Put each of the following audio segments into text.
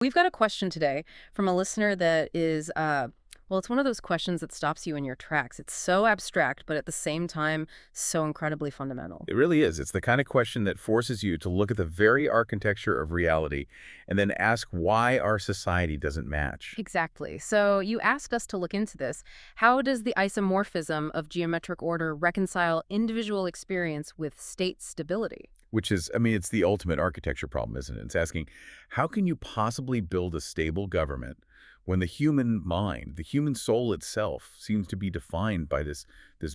We've got a question today from a listener that is, well, it's one of those questions that stops you in your tracks. It's so abstract, but at the same time, so incredibly fundamental. It really is. It's the kind of question that forces you to look at the very architecture of reality and then ask why our society doesn't match. Exactly. So you asked us to look into this. How does the isomorphism of geometric order reconcile individual experience with state stability? Which is, I mean, it's the ultimate architecture problem, isn't it? It's asking, how can you possibly build a stable government when the human mind, the human soul itself, seems to be defined by this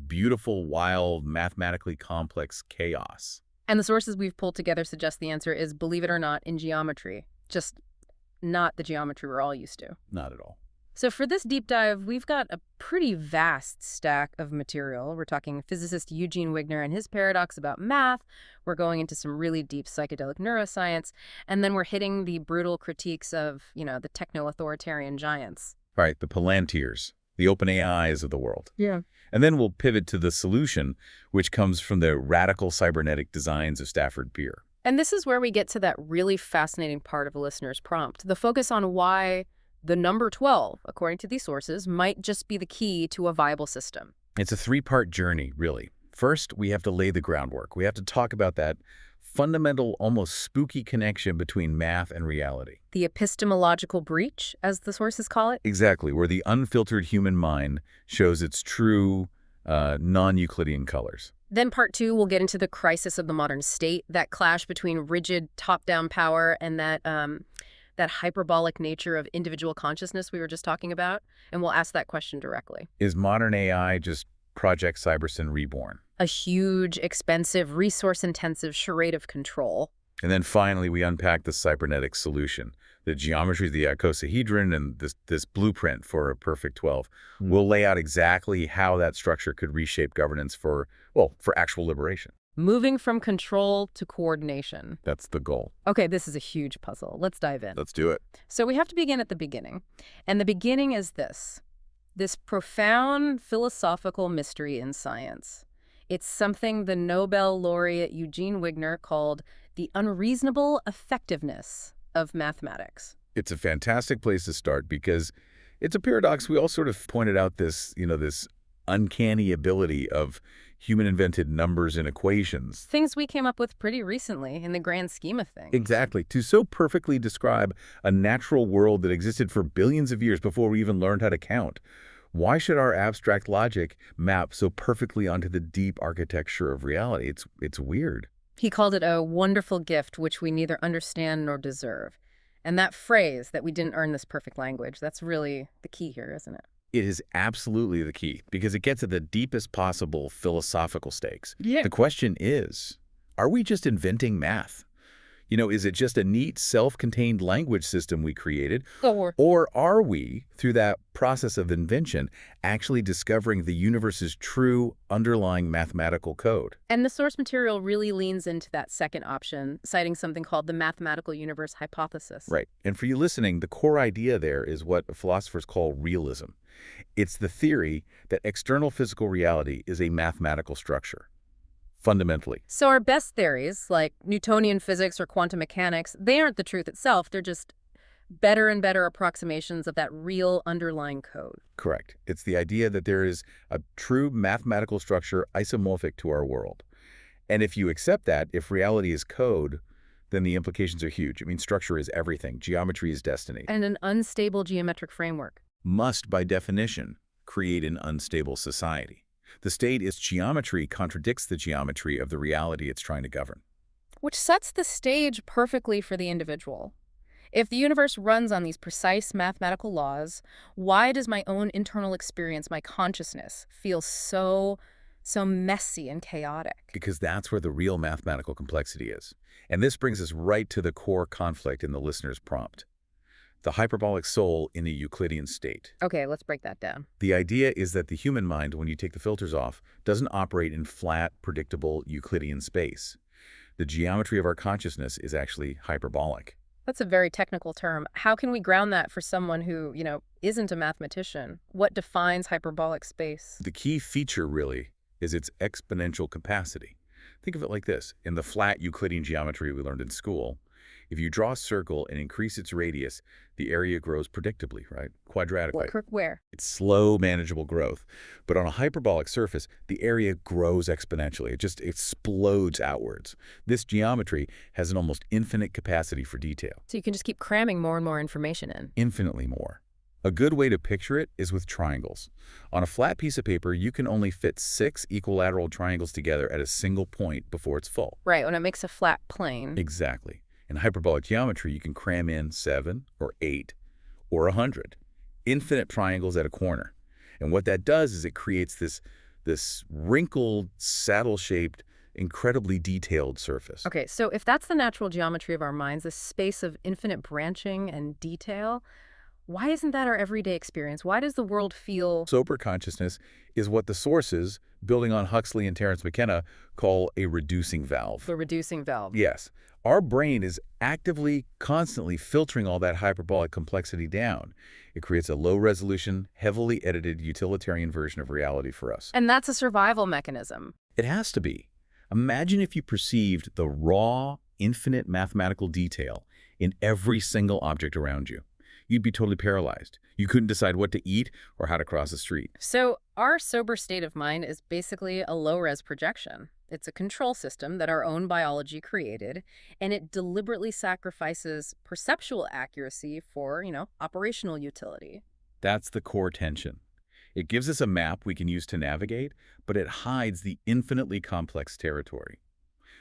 beautiful, wild, mathematically complex chaos? And the sources we've pulled together suggest the answer is, believe it or not, in geometry. Just not the geometry we're all used to. Not at all. So for this deep dive, we've got a pretty vast stack of material. We're talking physicist Eugene Wigner and his paradox about math. We're going into some really deep psychedelic neuroscience. And then we're hitting the brutal critiques of, the techno-authoritarian giants. Right, the Palantirs, the open AIs of the world. Yeah. And then we'll pivot to the solution, which comes from the radical cybernetic designs of Stafford beer. And this is where we get to that really fascinating part of a listener's prompt, the focus on why the number 12, according to these sources, might just be the key to a viable system. It's a three-part journey, really. First, we have to lay the groundwork. We have to talk about that fundamental, almost spooky connection between math and reality. The epistemological breach, as the sources call it? Exactly, where the unfiltered human mind shows its true, non-Euclidean colors. Then part 2, we'll get into the crisis of the modern state, that clash between rigid top-down power and that hyperbolic nature of individual consciousness we were just talking about, and we'll ask that question directly. Is modern AI just Project Cybersyn reborn? A huge, expensive, resource-intensive charade of control. And then finally, we unpack the cybernetic solution, the geometry of the Icosahedral and this blueprint for a perfect 12. We'll lay out exactly how that structure could reshape governance for actual liberation. Moving from control to coordination. That's the goal. Okay, this is a huge puzzle. Let's dive in. Let's do it. So we have to begin at the beginning. And the beginning is this profound philosophical mystery in science. It's something the Nobel laureate Eugene Wigner called the unreasonable effectiveness of mathematics. It's a fantastic place to start because it's a paradox. We all sort of pointed out this uncanny ability of human-invented numbers and equations. Things we came up with pretty recently in the grand scheme of things. Exactly. To so perfectly describe a natural world that existed for billions of years before we even learned how to count. Why should our abstract logic map so perfectly onto the deep architecture of reality? It's weird. He called it a wonderful gift which we neither understand nor deserve. And that phrase, that we didn't earn this perfect language, that's really the key here, isn't it? It is absolutely the key because it gets at the deepest possible philosophical stakes. Yeah. The question is, are we just inventing math? Is it just a neat, self-contained language system we created? Or are we, through that process of invention, actually discovering the universe's true underlying mathematical code? And the source material really leans into that second option, citing something called the mathematical universe hypothesis. Right. And for you listening, the core idea there is what philosophers call realism. It's the theory that external physical reality is a mathematical structure. Fundamentally. So our best theories, like Newtonian physics or quantum mechanics, they aren't the truth itself. They're just better and better approximations of that real underlying code. Correct. It's the idea that there is a true mathematical structure isomorphic to our world. And if you accept that, if reality is code, then the implications are huge. I mean, structure is everything. Geometry is destiny. And an unstable geometric framework Must, by definition, create an unstable society. The state, its geometry, contradicts the geometry of the reality it's trying to govern. which sets the stage perfectly for the individual. If the universe runs on these precise mathematical laws, why does my own internal experience, my consciousness, feel so messy and chaotic? Because that's where the real mathematical complexity is. And this brings us right to the core conflict in the listener's prompt. The hyperbolic soul in a Euclidean state. Okay, let's break that down. The idea is that the human mind, when you take the filters off, doesn't operate in flat, predictable Euclidean space. The geometry of our consciousness is actually hyperbolic. That's a very technical term. How can we ground that for someone who, isn't a mathematician? What defines hyperbolic space? The key feature, really, is its exponential capacity. Think of it like this. In the flat Euclidean geometry we learned in school, If you draw a circle and increase its radius, the area grows predictably, right? Quadratically. Where? It's slow, manageable growth. But on a hyperbolic surface, the area grows exponentially. It just explodes outwards. This geometry has an almost infinite capacity for detail. So you can just keep cramming more and more information in. Infinitely more. A good way to picture it is with triangles. On a flat piece of paper, you can only fit 6 equilateral triangles together at a single point before it's full. Right, when it makes a flat plane. Exactly. In hyperbolic geometry, you can cram in 7 or 8 or 100. Infinite triangles at a corner. And what that does is it creates this wrinkled, saddle-shaped, incredibly detailed surface. Okay, so if that's the natural geometry of our minds, this space of infinite branching and detail, why isn't that our everyday experience? Why does the world feel... Sober consciousness is what the sources, building on Huxley and Terence McKenna, call a reducing valve. The reducing valve. Yes. Our brain is actively, constantly filtering all that hyperbolic complexity down. It creates a low-resolution, heavily edited utilitarian version of reality for us. And that's a survival mechanism. It has to be. Imagine if you perceived the raw, infinite mathematical detail in every single object around you. You'd be totally paralyzed. You couldn't decide what to eat or how to cross the street. So our sober state of mind is basically a low-res projection. It's a control system that our own biology created, and it deliberately sacrifices perceptual accuracy for, operational utility. That's the core tension. It gives us a map we can use to navigate, but it hides the infinitely complex territory.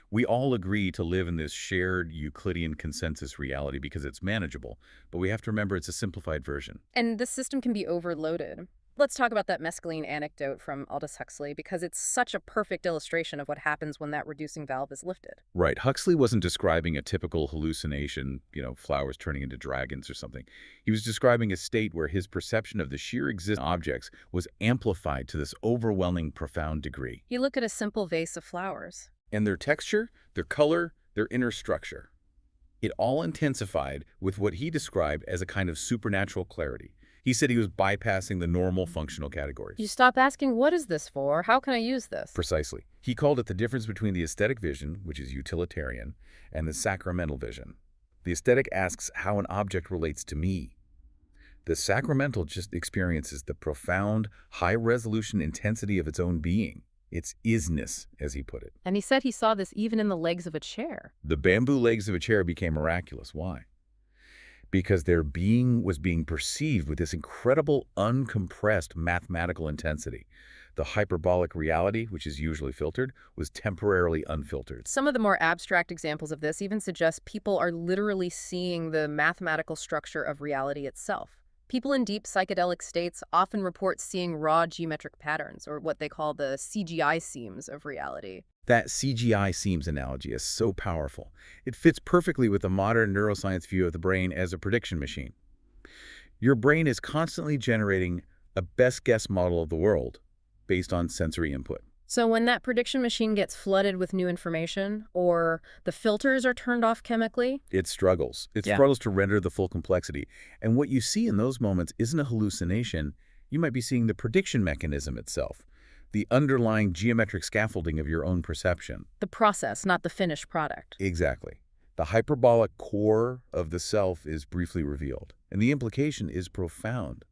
We all agree to live in this shared Euclidean consensus reality because it's manageable, but we have to remember it's a simplified version. And this system can be overloaded. Let's talk about that mescaline anecdote from Aldous Huxley, because it's such a perfect illustration of what happens when that reducing valve is lifted. Right. Huxley wasn't describing a typical hallucination, flowers turning into dragons or something. He was describing a state where his perception of the sheer existence of objects was amplified to this overwhelming, profound degree. You look at a simple vase of flowers. And their texture, their color, their inner structure. It all intensified with what he described as a kind of supernatural clarity. He said he was bypassing the normal functional categories. You stop asking, what is this for? How can I use this? Precisely. He called it the difference between the aesthetic vision, which is utilitarian, and the sacramental vision. The aesthetic asks how an object relates to me. The sacramental just experiences the profound, high-resolution intensity of its own being. Its isness, as he put it. And he said he saw this even in the legs of a chair. The bamboo legs of a chair became miraculous. Why? Because their being was being perceived with this incredible, uncompressed mathematical intensity. The hyperbolic reality, which is usually filtered, was temporarily unfiltered. Some of the more abstract examples of this even suggest people are literally seeing the mathematical structure of reality itself. People in deep psychedelic states often report seeing raw geometric patterns, or what they call the CGI seams of reality. That CGI seams analogy is so powerful. It fits perfectly with the modern neuroscience view of the brain as a prediction machine. Your brain is constantly generating a best-guess model of the world based on sensory input. So when that prediction machine gets flooded with new information, or the filters are turned off chemically? It struggles. It struggles to render the full complexity. And what you see in those moments isn't a hallucination. You might be seeing the prediction mechanism itself, the underlying geometric scaffolding of your own perception. The process, not the finished product. Exactly. The hyperbolic core of the self is briefly revealed, and the implication is profound.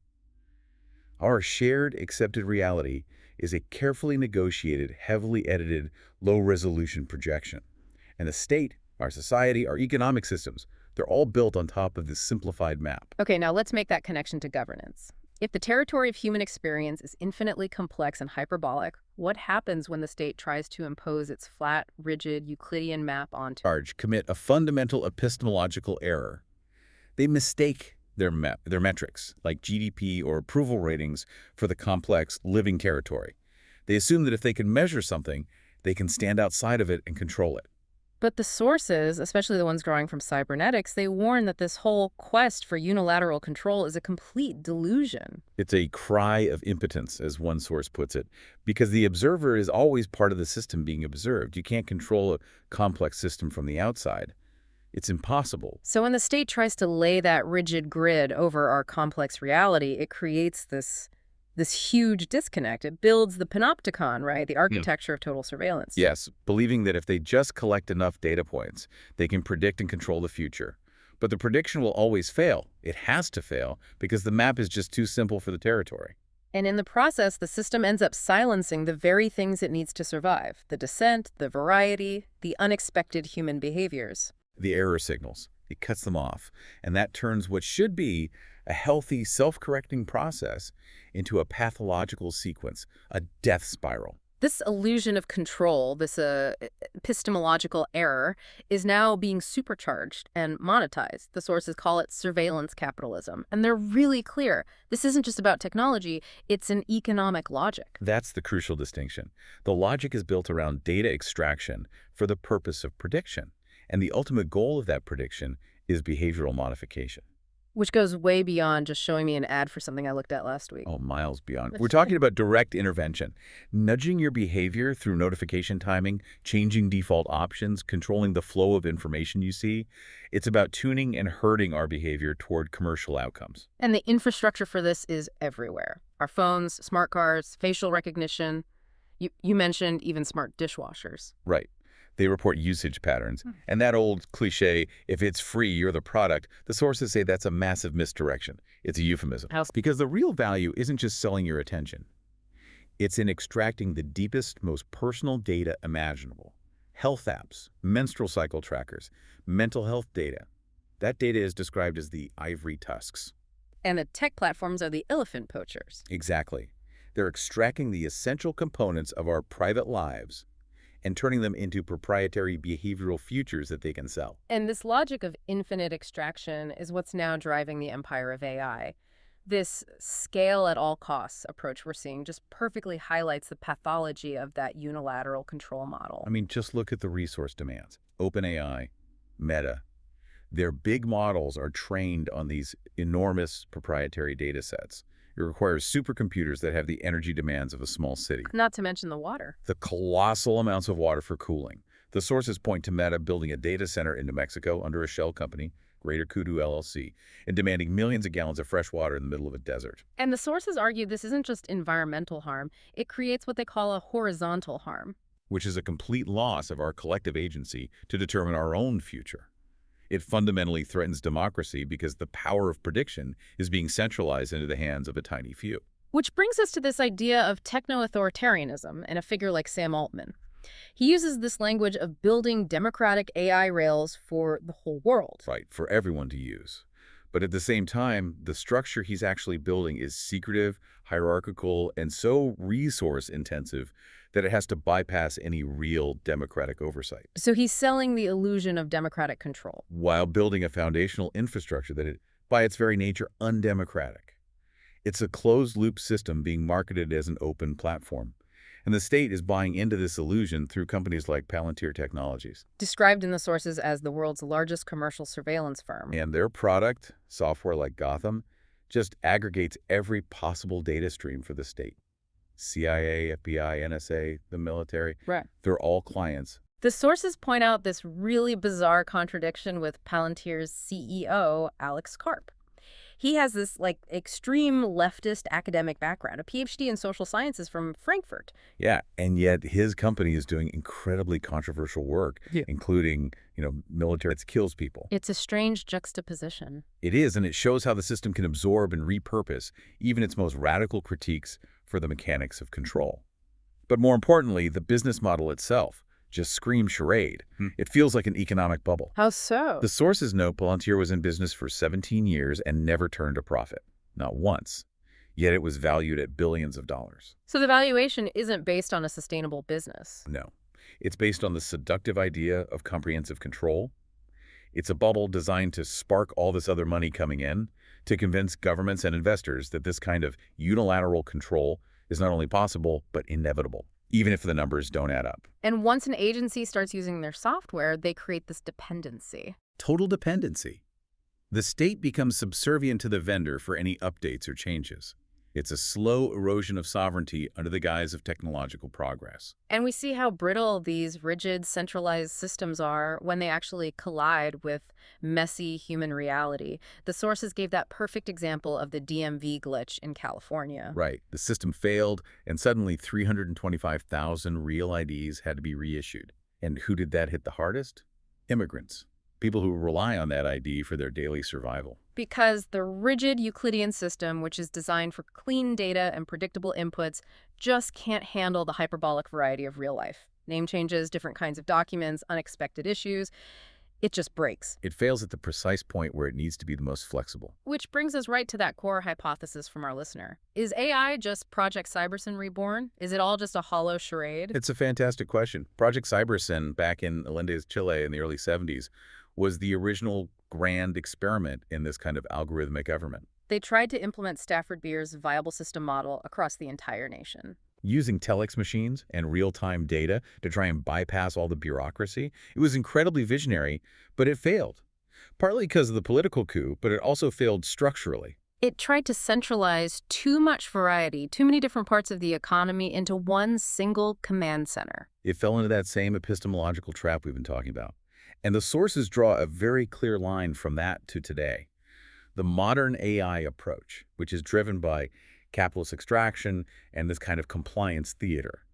Our shared accepted reality is a carefully negotiated, heavily edited, low-resolution projection. And the state, our society, our economic systems, they're all built on top of this simplified map. Okay, now let's make that connection to governance. If the territory of human experience is infinitely complex and hyperbolic, what happens when the state tries to impose its flat, rigid, Euclidean map onto it? Commit a fundamental epistemological error. They mistake their metrics, like GDP or approval ratings, for the complex living territory. They assume that if they can measure something, they can stand outside of it and control it. But the sources, especially the ones drawing from cybernetics, they warn that this whole quest for unilateral control is a complete delusion. It's a cry of impotence, as one source puts it, because the observer is always part of the system being observed. You can't control a complex system from the outside. It's impossible. So when the state tries to lay that rigid grid over our complex reality, it creates this this huge disconnect. It builds the panopticon, right? The architecture of total surveillance. Yes, believing that if they just collect enough data points, they can predict and control the future. But the prediction will always fail. It has to fail because the map is just too simple for the territory. And in the process, the system ends up silencing the very things it needs to survive: the dissent, the variety, the unexpected human behaviors. The error signals, it cuts them off, and that turns what should be a healthy, self-correcting process into a pathological sequence, a death spiral. This illusion of control, this epistemological error, is now being supercharged and monetized. The sources call it surveillance capitalism. And they're really clear. This isn't just about technology, it's an economic logic. That's the crucial distinction. The logic is built around data extraction for the purpose of prediction. And the ultimate goal of that prediction is behavioral modification. Which goes way beyond just showing me an ad for something I looked at last week. Oh, miles beyond. We're talking about direct intervention, nudging your behavior through notification timing, changing default options, controlling the flow of information you see. It's about tuning and herding our behavior toward commercial outcomes. And the infrastructure for this is everywhere. Our phones, smart cars, facial recognition. You mentioned even smart dishwashers. Right. They report usage patterns. And that old cliche, if it's free, you're the product, the sources say that's a massive misdirection. It's a euphemism. Because the real value isn't just selling your attention. It's in extracting the deepest, most personal data imaginable. Health apps, menstrual cycle trackers, mental health data. That data is described as the ivory tusks. And the tech platforms are the elephant poachers. Exactly. They're extracting the essential components of our private lives and turning them into proprietary behavioral futures that they can sell. And this logic of infinite extraction is what's now driving the empire of AI. This scale at all costs approach we're seeing just perfectly highlights the pathology of that unilateral control model. I mean, just look at the resource demands. OpenAI, Meta, their big models are trained on these enormous proprietary data sets. It requires supercomputers that have the energy demands of a small city. Not to mention the water. The colossal amounts of water for cooling. The sources point to Meta building a data center in New Mexico under a shell company, Greater Kudu LLC, and demanding millions of gallons of fresh water in the middle of a desert. And the sources argue this isn't just environmental harm. It creates what they call a horizontal harm. Which is a complete loss of our collective agency to determine our own future. It fundamentally threatens democracy because the power of prediction is being centralized into the hands of a tiny few. Which brings us to this idea of techno-authoritarianism and a figure like Sam Altman. He uses this language of building democratic AI rails for the whole world. Right, for everyone to use. But at the same time, the structure he's actually building is secretive, hierarchical, and so resource-intensive that it has to bypass any real democratic oversight. So he's selling the illusion of democratic control. While building a foundational infrastructure that is, by its very nature, undemocratic. It's a closed-loop system being marketed as an open platform. And the state is buying into this illusion through companies like Palantir Technologies. Described in the sources as the world's largest commercial surveillance firm. And their product, software like Gotham, just aggregates every possible data stream for the state. CIA, FBI, NSA, the military, right. They're all clients. The sources point out this really bizarre contradiction with Palantir's CEO, Alex Karp. He has this, extreme leftist academic background, a PhD in social sciences from Frankfurt. Yeah, and yet his company is doing incredibly controversial work, including, military that kills people. It's a strange juxtaposition. It is, and it shows how the system can absorb and repurpose even its most radical critiques for the mechanics of control. But more importantly, the business model itself just screams charade. It feels like an economic bubble. How so? The sources note Palantir was in business for 17 years and never turned a profit. Not once. Yet it was valued at billions of dollars. So the valuation isn't based on a sustainable business? No. It's based on the seductive idea of comprehensive control. It's a bubble designed to spark all this other money coming in, to convince governments and investors that this kind of unilateral control is not only possible, but inevitable, even if the numbers don't add up. And once an agency starts using their software, they create this dependency. Total dependency. The state becomes subservient to the vendor for any updates or changes. It's a slow erosion of sovereignty under the guise of technological progress. And we see how brittle these rigid, centralized systems are when they actually collide with messy human reality. The sources gave that perfect example of the DMV glitch in California. Right. The system failed, and suddenly 325,000 real IDs had to be reissued. And who did that hit the hardest? Immigrants. People who rely on that ID for their daily survival. Because the rigid Euclidean system, which is designed for clean data and predictable inputs, just can't handle the hyperbolic variety of real life. Name changes, different kinds of documents, unexpected issues. It just breaks. It fails at the precise point where it needs to be the most flexible. Which brings us right to that core hypothesis from our listener. Is AI just Project Cybersyn reborn? Is it all just a hollow charade? It's a fantastic question. Project Cybersyn, back in Allende's Chile in the early 70s, was the original grand experiment in this kind of algorithmic government. They tried to implement Stafford Beer's viable system model across the entire nation. Using telex machines and real-time data to try and bypass all the bureaucracy, it was incredibly visionary, but it failed. Partly because of the political coup, but it also failed structurally. It tried to centralize too much variety, too many different parts of the economy into one single command center. It fell into that same epistemological trap we've been talking about. And the sources draw a very clear line from that to today. The modern AI approach, which is driven by capitalist extraction and this kind of compliance theater.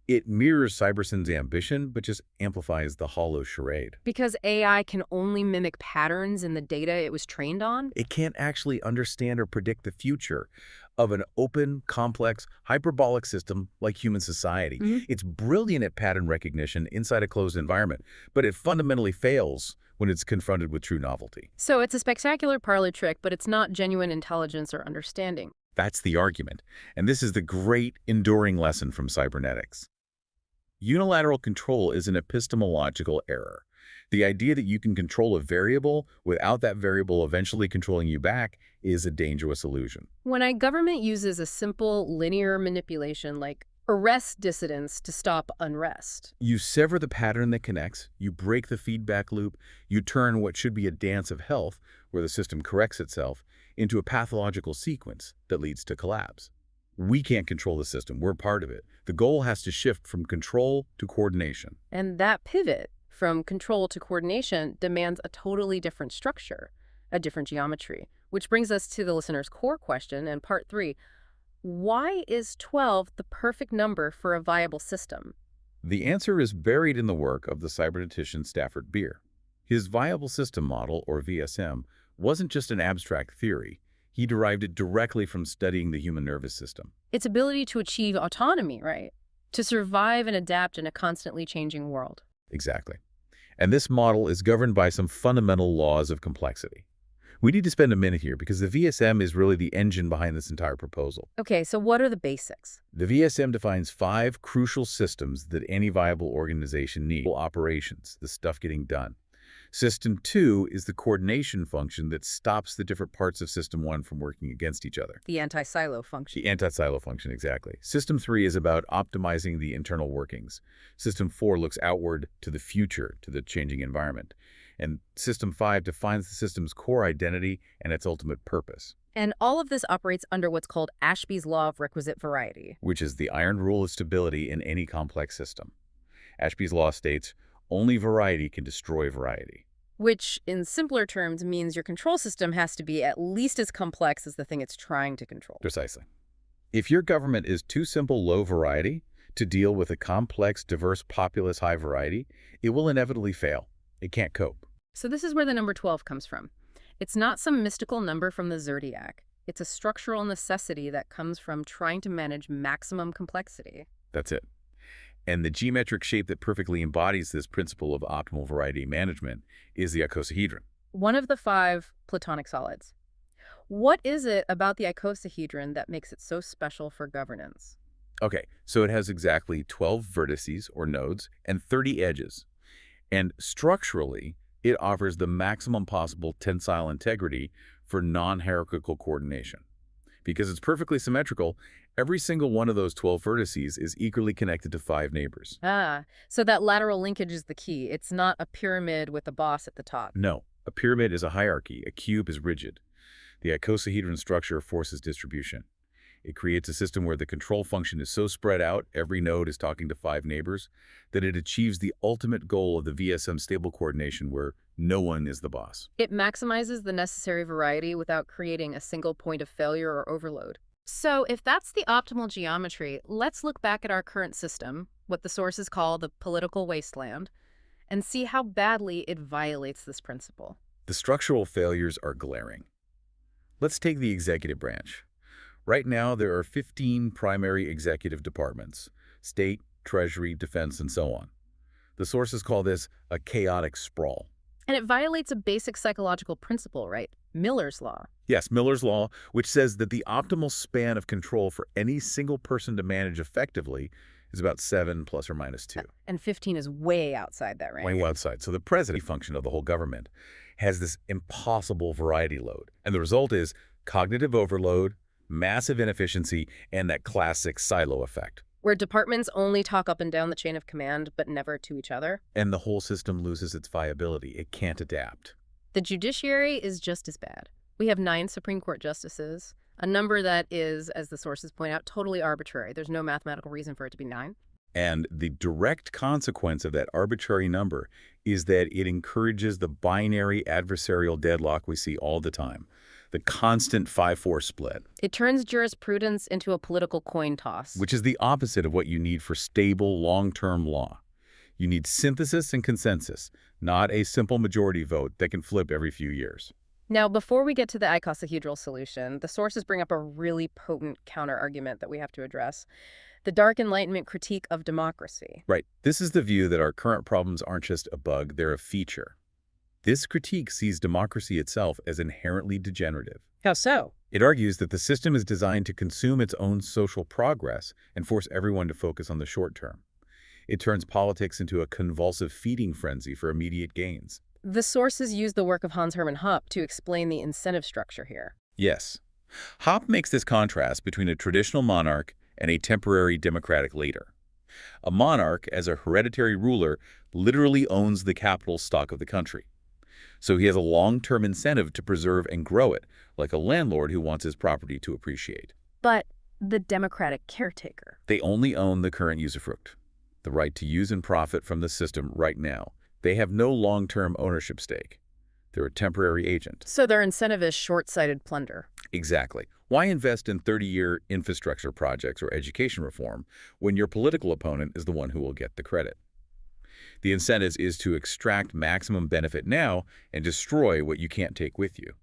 It mirrors Cybersyn's ambition, but just amplifies the hollow charade. Because AI can only mimic patterns in the data it was trained on? It can't actually understand or predict the future of an open, complex, hyperbolic system like human society. It's brilliant at pattern recognition inside a closed environment, but it fundamentally fails when it's confronted with true novelty. So it's a spectacular parlor trick, but it's not genuine intelligence or understanding. That's the argument, and this is the great enduring lesson from cybernetics. Unilateral control is an epistemological error. The idea that you can control a variable without that variable eventually controlling you back is a dangerous illusion. When a government uses a simple linear manipulation like arrest dissidents to stop unrest. You sever the pattern that connects, you break the feedback loop, you turn what should be a dance of health, where the system corrects itself, into a pathological sequence that leads to collapse. We can't control the system, we're part of it. The goal has to shift from control to coordination. And that pivot from control to coordination demands a totally different structure, a different geometry, which brings us to the listener's core question in part 3. Why is 12 the perfect number for a viable system? The answer is buried in the work of the cybernetician Stafford Beer. His viable system model, or VSM, wasn't just an abstract theory. He derived it directly from studying the human nervous system. Its ability to achieve autonomy, right? To survive and adapt in a constantly changing world. Exactly. And this model is governed by some fundamental laws of complexity. We need to spend a minute here because the VSM is really the engine behind this entire proposal. Okay, so what are the basics? The VSM defines 5 crucial systems that any viable organization needs. Operations, the stuff getting done. System 2 is the coordination function that stops the different parts of System 1 from working against each other. The anti-silo function. The anti-silo function, exactly. System 3 is about optimizing the internal workings. System 4 looks outward to the future, to the changing environment. And System 5 defines the system's core identity and its ultimate purpose. And all of this operates under what's called Ashby's law of requisite variety. Which is the iron rule of stability in any complex system. Ashby's law states, only variety can destroy variety. Which, in simpler terms, means your control system has to be at least as complex as the thing it's trying to control. Precisely. If your government is too simple, low variety, to deal with a complex, diverse, populous, high variety, it will inevitably fail. It can't cope. So this is where the number 12 comes from. It's not some mystical number from the zodiac. It's a structural necessity that comes from trying to manage maximum complexity. That's it. And the geometric shape that perfectly embodies this principle of optimal variety management is the icosahedron. One of the 5 Platonic solids. What is it about the icosahedron that makes it so special for governance? Okay, so it has exactly 12 vertices, or nodes, and 30 edges. And structurally, it offers the maximum possible tensile integrity for non-hierarchical coordination. Because it's perfectly symmetrical, every single one of those 12 vertices is equally connected to 5 neighbors. So that lateral linkage is the key. It's not a pyramid with a boss at the top. No, a pyramid is a hierarchy, a cube is rigid. The icosahedron structure forces distribution. It creates a system where the control function is so spread out, every node is talking to 5 neighbors, that it achieves the ultimate goal of the VSM stable coordination where no one is the boss. It maximizes the necessary variety without creating a single point of failure or overload. So if that's the optimal geometry, let's look back at our current system, what the sources call the political wasteland, and see how badly it violates this principle. The structural failures are glaring. Let's take the executive branch. Right now, there are 15 primary executive departments: state, treasury, defense, and so on. The sources call this a chaotic sprawl. And it violates a basic psychological principle, right? Miller's law. Yes, Miller's law, which says that the optimal span of control for any single person to manage effectively is about 7 plus or minus 2. And 15 is way outside that range. Way outside. So the president function of the whole government has this impossible variety load. And the result is cognitive overload, massive inefficiency, and that classic silo effect. Where departments only talk up and down the chain of command, but never to each other. And the whole system loses its viability. It can't adapt. The judiciary is just as bad. We have 9 Supreme Court justices, a number that is, as the sources point out, totally arbitrary. There's no mathematical reason for it to be 9. And the direct consequence of that arbitrary number is that it encourages the binary adversarial deadlock we see all the time, the constant 5-4 split. It turns jurisprudence into a political coin toss. Which is the opposite of what you need for stable, long-term law. You need synthesis and consensus, not a simple majority vote that can flip every few years. Now, before we get to the icosahedral solution, the sources bring up a really potent counter-argument that we have to address. The dark Enlightenment critique of democracy. Right. This is the view that our current problems aren't just a bug, they're a feature. This critique sees democracy itself as inherently degenerative. How so? It argues that the system is designed to consume its own social progress and force everyone to focus on the short term. It turns politics into a convulsive feeding frenzy for immediate gains. The sources use the work of Hans-Hermann Hoppe to explain the incentive structure here. Yes. Hoppe makes this contrast between a traditional monarch and a temporary democratic leader. A monarch, as a hereditary ruler, literally owns the capital stock of the country. So he has a long-term incentive to preserve and grow it, like a landlord who wants his property to appreciate. But the democratic caretaker. They only own the current usufruct, the right to use and profit from the system right now. They have no long-term ownership stake. They're a temporary agent. So their incentive is short-sighted plunder. Exactly. Why invest in 30-year infrastructure projects or education reform when your political opponent is the one who will get the credit? The incentive is to extract maximum benefit now and destroy what you can't take with you.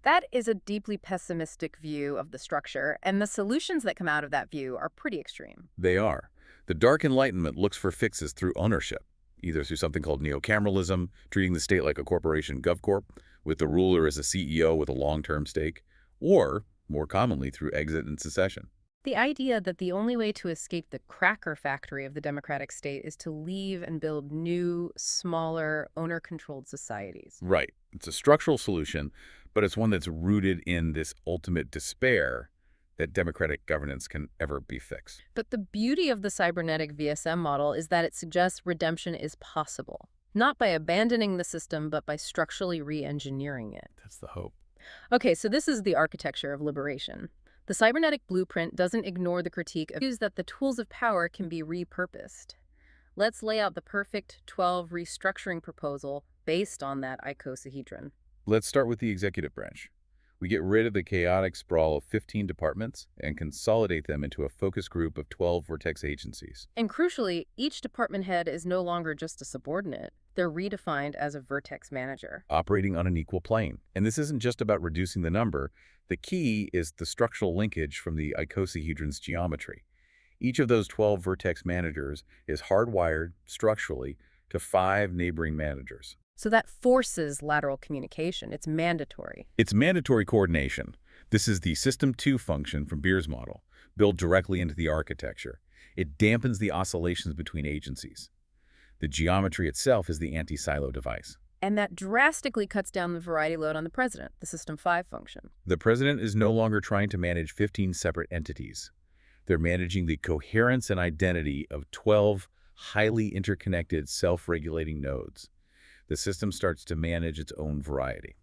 That is a deeply pessimistic view of the structure, and the solutions that come out of that view are pretty extreme. They are. The dark Enlightenment looks for fixes through ownership, either through something called neocameralism, treating the state like a corporation GovCorp, with the ruler as a CEO with a long-term stake, or, more commonly, through exit and secession. The idea that the only way to escape the cracker factory of the democratic state is to leave and build new, smaller, owner-controlled societies. Right. It's a structural solution, but it's one that's rooted in this ultimate despair that democratic governance can ever be fixed. But the beauty of the cybernetic VSM model is that it suggests redemption is possible, not by abandoning the system, but by structurally re-engineering it. That's the hope. Okay, so this is the architecture of liberation. The cybernetic blueprint doesn't ignore the critique of that the tools of power can be repurposed. Let's lay out the perfect 12 restructuring proposal based on that icosahedron. Let's start with the executive branch. We get rid of the chaotic sprawl of 15 departments and consolidate them into a focus group of 12 vertex agencies. And crucially, each department head is no longer just a subordinate. They're redefined as a vertex manager. Operating on an equal plane. And this isn't just about reducing the number. The key is the structural linkage from the icosahedron's geometry. Each of those 12 vertex managers is hardwired, structurally, to 5 neighboring managers. So that forces lateral communication. It's mandatory. It's mandatory coordination. This is the System 2 function from Beer's model, built directly into the architecture. It dampens the oscillations between agencies. The geometry itself is the anti-silo device. And that drastically cuts down the variety load on the president, the System 5 function. The president is no longer trying to manage 15 separate entities. They're managing the coherence and identity of 12 highly interconnected, self-regulating nodes. The system starts to manage its own variety.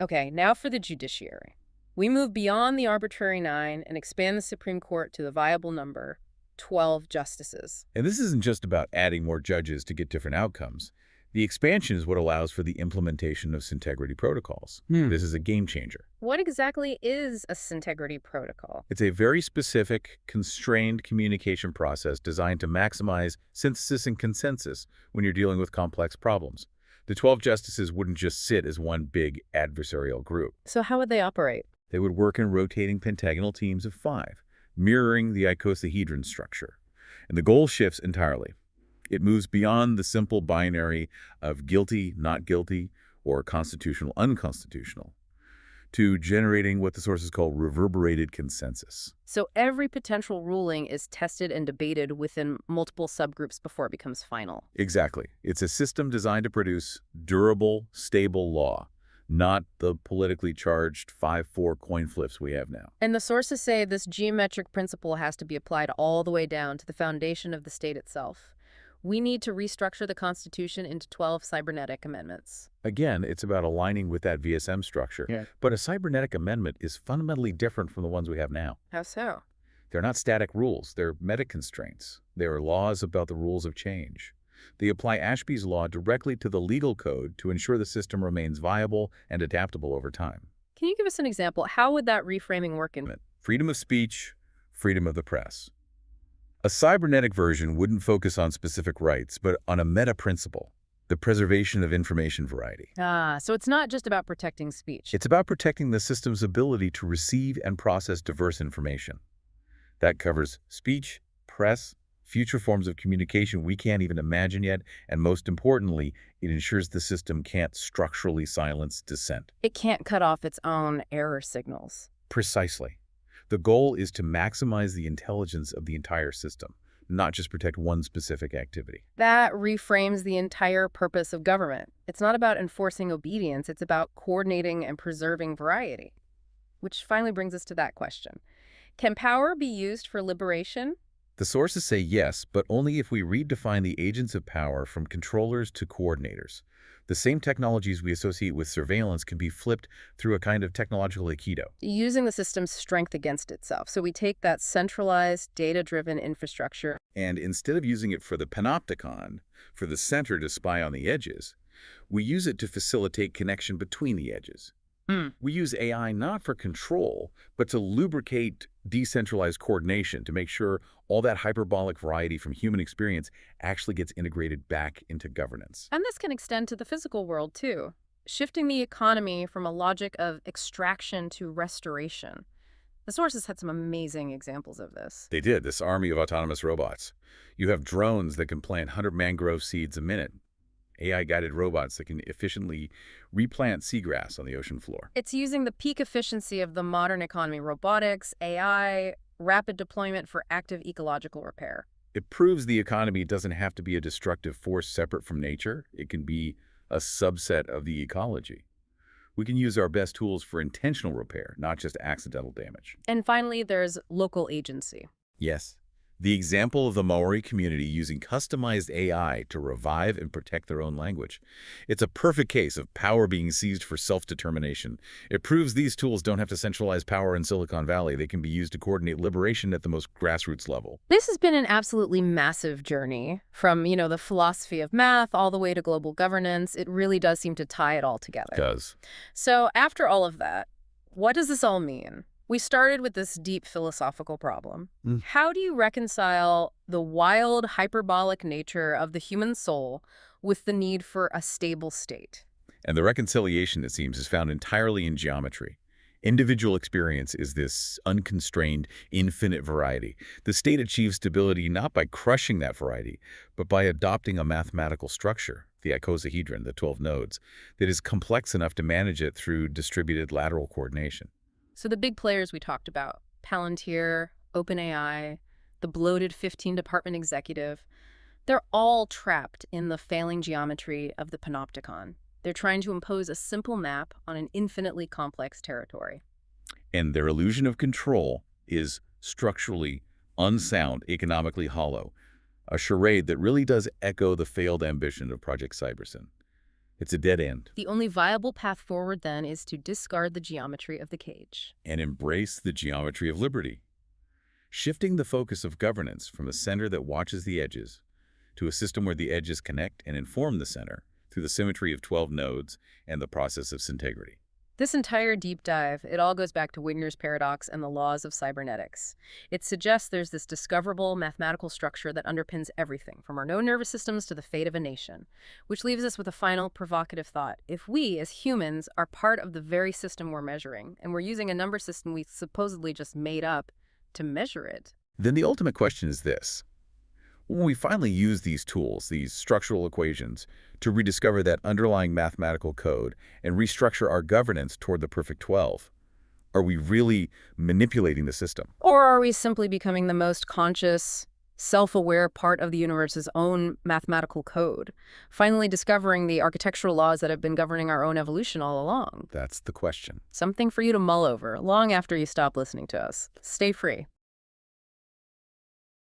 Okay, now for the judiciary. We move beyond the arbitrary 9 and expand the Supreme Court to the viable number, 12 justices. And this isn't just about adding more judges to get different outcomes. The expansion is what allows for the implementation of synergety protocols. This is a game changer. What exactly is a synergety protocol? It's a very specific, constrained communication process designed to maximize synthesis and consensus when you're dealing with complex problems. The 12 justices wouldn't just sit as one big adversarial group. So how would they operate? They would work in rotating pentagonal teams of 5, mirroring the Icosahedral structure. And the goal shifts entirely. It moves beyond the simple binary of guilty, not guilty, or constitutional, unconstitutional, to generating what the sources call reverberated consensus. So every potential ruling is tested and debated within multiple subgroups before it becomes final. Exactly. It's a system designed to produce durable, stable law, not the politically charged 5-4 coin flips we have now. And the sources say this geometric principle has to be applied all the way down to the foundation of the state itself. We need to restructure the Constitution into 12 cybernetic amendments. Again, it's about aligning with that VSM structure. Yeah. But a cybernetic amendment is fundamentally different from the ones we have now. How so? They're not static rules. They're meta-constraints. They are laws about the rules of change. They apply Ashby's law directly to the legal code to ensure the system remains viable and adaptable over time. Can you give us an example? How would that reframing work in? Freedom of speech, freedom of the press. A cybernetic version wouldn't focus on specific rights, but on a meta-principle, the preservation of information variety. So it's not just about protecting speech. It's about protecting the system's ability to receive and process diverse information. That covers speech, press, future forms of communication we can't even imagine yet, and most importantly, it ensures the system can't structurally silence dissent. It can't cut off its own error signals. Precisely. The goal is to maximize the intelligence of the entire system, not just protect one specific activity. That reframes the entire purpose of government. It's not about enforcing obedience, it's about coordinating and preserving variety. Which finally brings us to that question. Can power be used for liberation? The sources say yes, but only if we redefine the agents of power from controllers to coordinators. The same technologies we associate with surveillance can be flipped through a kind of technological aikido. Using the system's strength against itself. So we take that centralized, data-driven infrastructure. And instead of using it for the panopticon, for the center to spy on the edges, we use it to facilitate connection between the edges. We use AI not for control, but to lubricate decentralized coordination to make sure all that hyperbolic variety from human experience actually gets integrated back into governance. And this can extend to the physical world, too, shifting the economy from a logic of extraction to restoration. The sources had some amazing examples of this. They did, this army of autonomous robots. You have drones that can plant 100 mangrove seeds a minute. AI-guided robots that can efficiently replant seagrass on the ocean floor. It's using the peak efficiency of the modern economy, robotics, AI, rapid deployment for active ecological repair. It proves the economy doesn't have to be a destructive force separate from nature. It can be a subset of the ecology. We can use our best tools for intentional repair, not just accidental damage. And finally, there's local agency. Yes. The example of the Maori community using customized AI to revive and protect their own language. It's a perfect case of power being seized for self-determination. It proves these tools don't have to centralize power in Silicon Valley. They can be used to coordinate liberation at the most grassroots level. This has been an absolutely massive journey from, the philosophy of math all the way to global governance. It really does seem to tie it all together. It does. So after all of that, what does this all mean? We started with this deep philosophical problem. How do you reconcile the wild, hyperbolic nature of the human soul with the need for a stable state? And the reconciliation, it seems, is found entirely in geometry. Individual experience is this unconstrained, infinite variety. The state achieves stability not by crushing that variety, but by adopting a mathematical structure, the icosahedron, the 12 nodes, that is complex enough to manage it through distributed lateral coordination. So the big players we talked about, Palantir, OpenAI, the bloated 15-department executive, they're all trapped in the failing geometry of the panopticon. They're trying to impose a simple map on an infinitely complex territory. And their illusion of control is structurally unsound, economically hollow, a charade that really does echo the failed ambition of Project Cybersyn. It's a dead end. The only viable path forward then is to discard the geometry of the cage. And embrace the geometry of liberty. Shifting the focus of governance from a center that watches the edges to a system where the edges connect and inform the center through the symmetry of 12 nodes and the process of syntegrity. This entire deep dive, it all goes back to Wigner's paradox and the laws of cybernetics. It suggests there's this discoverable mathematical structure that underpins everything, from our known nervous systems to the fate of a nation. Which leaves us with a final provocative thought. If we, as humans, are part of the very system we're measuring, and we're using a number system we supposedly just made up to measure it, then the ultimate question is this. When we finally use these tools, these structural equations, to rediscover that underlying mathematical code and restructure our governance toward the perfect 12, are we really manipulating the system? or are we simply becoming the most conscious, self-aware part of the universe's own mathematical code, finally discovering the architectural laws that have been governing our own evolution all along? That's the question. Something for you to mull over long after you stop listening to us. Stay free.